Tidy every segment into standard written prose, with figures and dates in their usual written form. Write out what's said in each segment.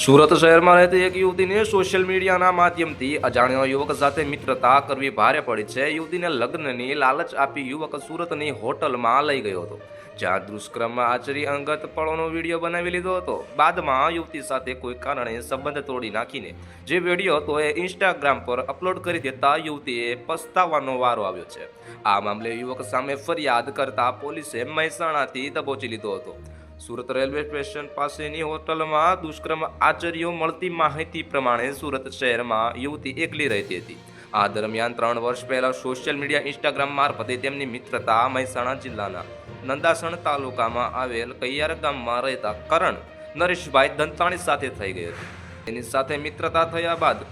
સુરત શહેરમાં રહેતી એક યુવતીને સોશિયલ મીડિયાના માધ્યમથી અજાણ્યા યુવક સાથે મિત્રતા કરવી ભારે પડી છે. યુવતીને લગ્નની લાલચ આપી યુવક સુરતની હોટલમાં લઈ ગયો હતો, જ્યાં દુષ્કર્મમાં આચરી અંગત પળોનો વિડીયો બનાવી લીધો હતો. બાદમાં યુવતી સાથે કોઈ કારણે સંબંધ તોડી નાખીને જે વિડીયો હતો એ ઇન્સ્ટાગ્રામ પર અપલોડ કરી દેતા યુવતીએ પસ્તાવાનો વારો આવ્યો છે. આ મામલે યુવક સામે ફરિયાદ કરતા પોલીસે મહેસાણાથી દબોચી લીધો હતો. સુરત રેલવે સ્ટેશન પાસેની હોટલમાં દુષ્કર્મ આચર્યો. મળતી માહિતી પ્રમાણે સુરત શહેરમાં યુવતી એકલી રહેતી હતી. આ દરમિયાન 3 વર્ષ પહેલા સોશિયલ મીડિયા ઇન્સ્ટાગ્રામ મારફતે તેમની મિત્રતા મહેસાણા જિલ્લાના નંદાસણ તાલુકામાં આવેલ કૈયાર ગામમાં રહેતા કરણ નરેશભાઈ દંતાણી સાથે થઈ ગઈ હતી. તેની સાથે મિત્રતા થયા બાદ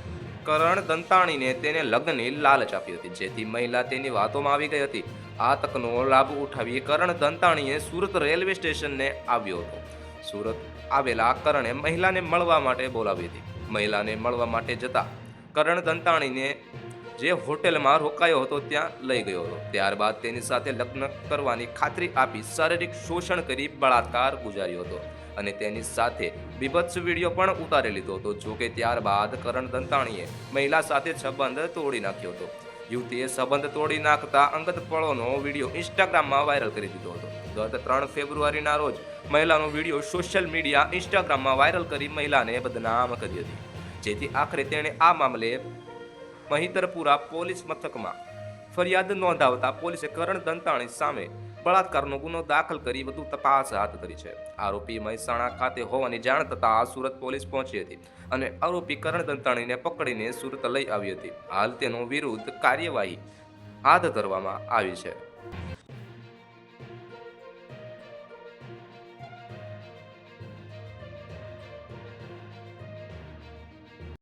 કરણ દંતાણીને તેને લગ્નની લાલચ આપી હતી, જેથી મહિલા તેની વાતોમાં આવી ગઈ હતી. આ તકનો લાભ ઉઠાવી કરણ દંતાણીએ સુરત રેલવે સ્ટેશનને આવ્યો હતો. સુરત આવેલા કરણે મહિલાને મળવા માટે બોલાવી હતી. મહિલાને મળવા માટે જતા કરણ દંતાણીને જે હોટેલમાં રોકાયો હતો ત્યાં લઈ ગયો હતો. ત્યારબાદ તેની સાથે લગ્ન કરવાની ખાતરી આપી શારીરિક શોષણ કરી બળાત્કાર ગુજાર્યો હતો અને તેની સાથે બીભત્સ વિડીયો પણ ઉતારી લીધો હતો. જોકે ત્યારબાદ કરણ દંતાણીએ મહિલા સાથે સંબંધ તોડી નાખ્યો હતો. યુવતીએ સંબંધ તોડી નાખતા અંગત પળોનો વિડીયો ઇન્સ્ટાગ્રામમાં વાયરલ કરી દીધો હતો. ગત 3 ફેબ્રુઆરીના રોજ મહિલાનો વિડીયો સોશિયલ મીડિયા ઇન્સ્ટાગ્રામમાં વાયરલ કરી મહિલાને બદનામ કરી હતી, જેથી આખરે તેણે આ મામલે મહિતરપુરા પોલીસ મથકમાં ફરિયાદ નોંધાવતા પોલીસે કરણ દંતાણી સામે બળાત્કારનો ગુનો દાખલ કરી વધુ તપાસ હાથ ધરી છે. આરોપી મહેસાણા ખાતે હોવાની જાણ થતાં સુરત પોલીસ પહોંચી હતી અને આરોપી કરણ દંતાણીને પકડીને સુરત લઈ આવી હતી. હાલ તેનો વિરુદ્ધ કાર્યવાહી હાથ ધરવામાં આવી છે.